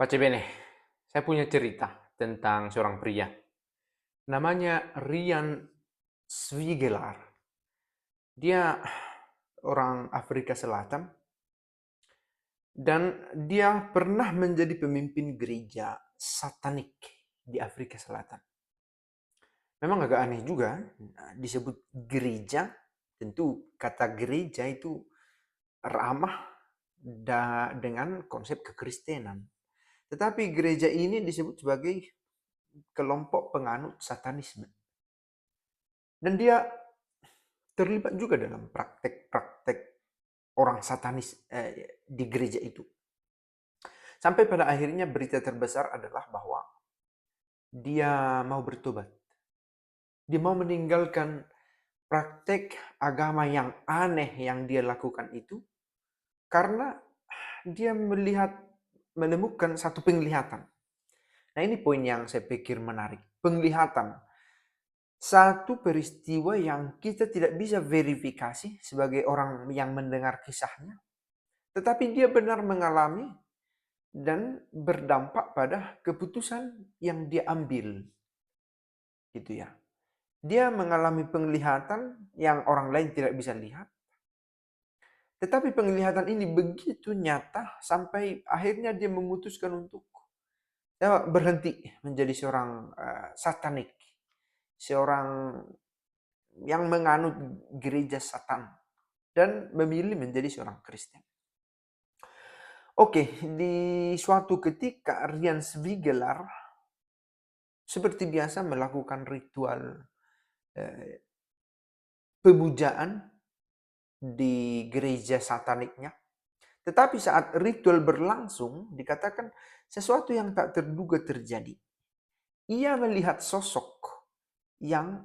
Pace bene, saya punya cerita tentang seorang pria. Namanya Rian Swigelar. Dia orang Afrika Selatan dan dia pernah menjadi pemimpin gereja satanik di Afrika Selatan. Memang agak aneh juga, disebut gereja, tentu kata gereja itu ramah dengan konsep kekristenan. Tetapi gereja ini disebut sebagai kelompok penganut satanisme. Dan dia terlibat juga dalam praktek-praktek orang satanis di gereja itu. Sampai pada akhirnya berita terbesar adalah bahwa dia mau bertobat. Dia mau meninggalkan praktek agama yang aneh yang dia lakukan itu karena dia menemukan satu penglihatan. Nah, ini poin yang saya pikir menarik. Penglihatan. Satu peristiwa yang kita tidak bisa verifikasi sebagai orang yang mendengar kisahnya, tetapi dia benar mengalami dan berdampak pada keputusan yang dia ambil. Gitu ya. Dia mengalami penglihatan yang orang lain tidak bisa lihat, tetapi penglihatan ini begitu nyata sampai akhirnya dia memutuskan untuk berhenti menjadi seorang satanik, seorang yang menganut gereja Satan dan memilih menjadi seorang Kristen. Oke, di suatu ketika Rian Swigelar seperti biasa melakukan ritual pemujaan di gereja sataniknya. Tetapi saat ritual berlangsung, dikatakan sesuatu yang tak terduga terjadi. Ia melihat sosok yang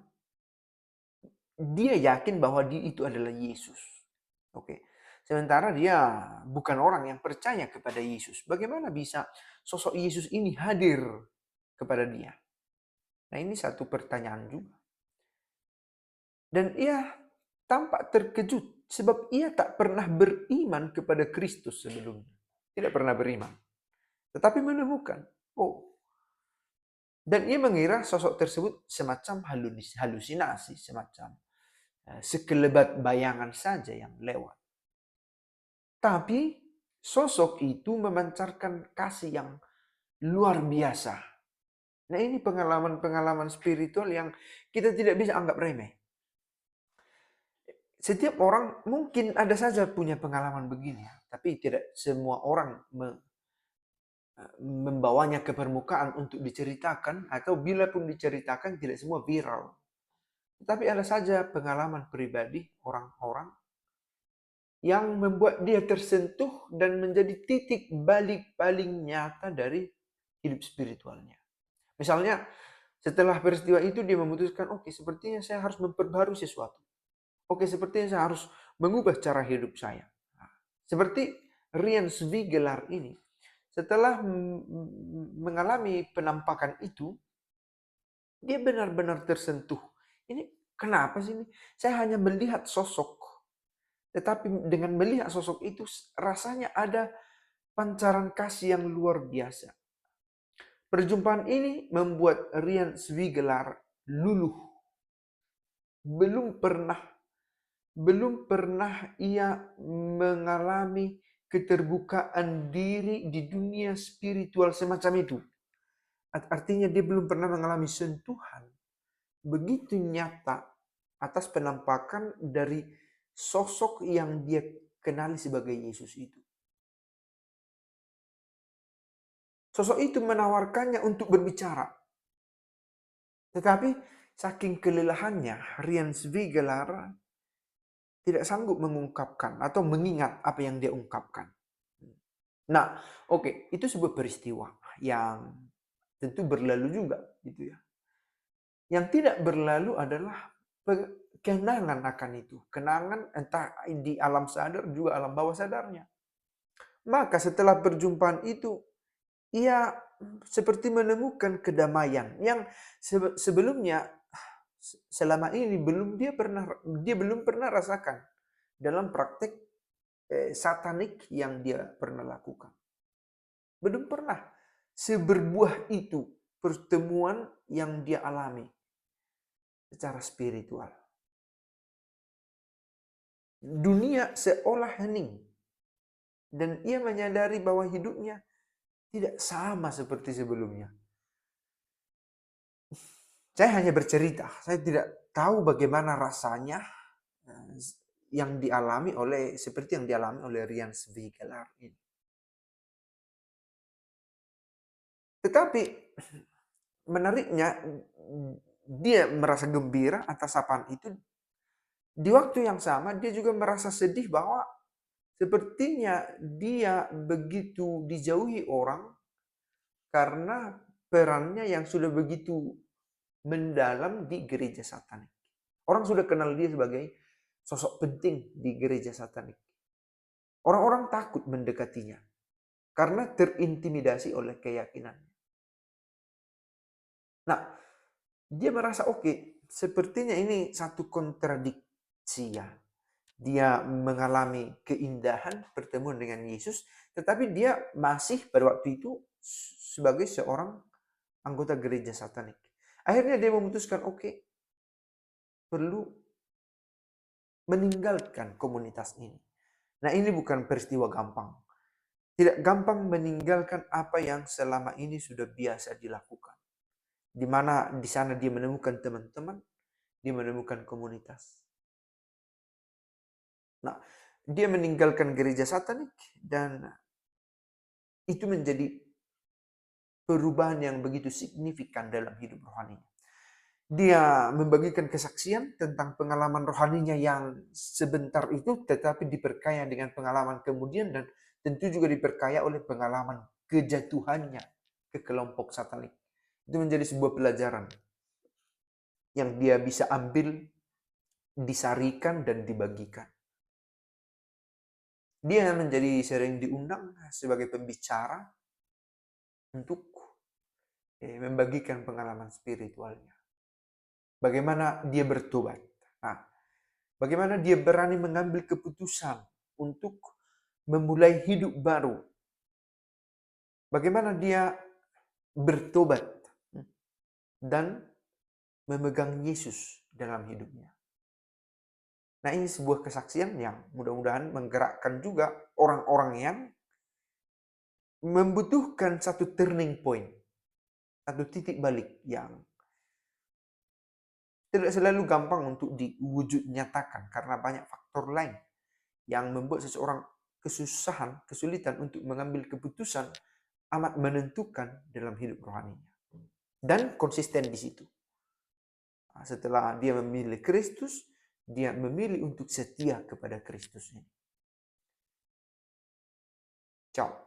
dia yakin bahwa dia itu adalah Yesus. Oke. Sementara dia bukan orang yang percaya kepada Yesus. Bagaimana bisa sosok Yesus ini hadir kepada dia? Nah, ini satu pertanyaan juga. Dan ia tampak terkejut sebab ia tak pernah beriman kepada Kristus sebelumnya. Tidak pernah beriman. Tetapi menemukan, dan ia mengira sosok tersebut semacam halusinasi, semacam sekelebat bayangan saja yang lewat. Tapi sosok itu memancarkan kasih yang luar biasa. Nah, ini pengalaman-pengalaman spiritual yang kita tidak bisa anggap remeh. Setiap orang mungkin ada saja punya pengalaman begini, tapi tidak semua orang membawanya ke permukaan untuk diceritakan, atau bila pun diceritakan tidak semua viral. Tetapi ada saja pengalaman pribadi orang-orang yang membuat dia tersentuh dan menjadi titik balik paling nyata dari hidup spiritualnya. Misalnya, setelah peristiwa itu dia memutuskan, oke, sepertinya saya harus memperbarui sesuatu. Oke, sepertinya saya harus mengubah cara hidup saya. Seperti Rian Swigelar ini, setelah mengalami penampakan itu, dia benar-benar tersentuh. Ini kenapa sih ini? Saya hanya melihat sosok. Tetapi dengan melihat sosok itu, rasanya ada pancaran kasih yang luar biasa. Perjumpaan ini membuat Rian Swigelar luluh. Belum pernah ia mengalami keterbukaan diri di dunia spiritual semacam itu. Artinya dia belum pernah mengalami sentuhan begitu nyata atas penampakan dari sosok yang dia kenali sebagai Yesus itu. Sosok itu menawarkannya untuk berbicara. Tetapi saking kelelahannya, Rian Swigelar tidak sanggup mengungkapkan atau mengingat apa yang dia ungkapkan. Nah, oke, itu sebuah peristiwa yang tentu berlalu juga, gitu ya. Yang tidak berlalu adalah kenangan akan itu. Kenangan entah di alam sadar juga alam bawah sadarnya. Maka setelah perjumpaan itu, ia seperti menemukan kedamaian yang sebelumnya selama ini dia belum pernah rasakan dalam praktek satanik yang dia pernah lakukan. Belum pernah. seberbuah itu pertemuan yang dia alami secara spiritual. Dunia seolah hening. Dan ia menyadari bahwa hidupnya tidak sama seperti sebelumnya. Saya hanya bercerita, saya tidak tahu bagaimana rasanya yang dialami oleh, seperti yang dialami oleh Rian Svigelar ini. Tetapi menariknya, dia merasa gembira atas sapaan itu. Di waktu yang sama, dia juga merasa sedih bahwa sepertinya dia begitu dijauhi orang karena perannya yang sudah begitu mendalam di gereja satanik. Orang sudah kenal dia sebagai sosok penting di gereja satanik. Orang-orang takut mendekatinya karena terintimidasi oleh keyakinannya. Nah, dia merasa oke, sepertinya ini satu kontradiksi ya. Dia mengalami keindahan pertemuan dengan Yesus, tetapi dia masih pada waktu itu sebagai seorang anggota gereja satanik. Akhirnya dia memutuskan, oke, perlu meninggalkan komunitas ini. Nah, ini bukan peristiwa gampang. Tidak gampang meninggalkan apa yang selama ini sudah biasa dilakukan. Di mana di sana dia menemukan teman-teman, dia menemukan komunitas. Nah, dia meninggalkan gereja satanik dan itu menjadi perubahan yang begitu signifikan dalam hidup rohaninya. Dia membagikan kesaksian tentang pengalaman rohaninya yang sebentar itu, tetapi diperkaya dengan pengalaman kemudian dan tentu juga diperkaya oleh pengalaman kejatuhannya ke kelompok satanik. Itu menjadi sebuah pelajaran yang dia bisa ambil, disarikan, dan dibagikan. Dia menjadi sering diundang sebagai pembicara untuk membagikan pengalaman spiritualnya. Bagaimana dia bertobat. Nah, bagaimana dia berani mengambil keputusan untuk memulai hidup baru. Bagaimana dia bertobat dan memegang Yesus dalam hidupnya. Nah, ini sebuah kesaksian yang mudah-mudahan menggerakkan juga orang-orang yang membutuhkan satu turning point, satu titik balik yang tidak selalu gampang untuk diwujud nyatakan karena banyak faktor lain yang membuat seseorang kesulitan untuk mengambil keputusan amat menentukan dalam hidup rohaninya. Dan konsisten di situ. Setelah dia memilih Kristus, dia memilih untuk setia kepada Kristus ini. Ciao.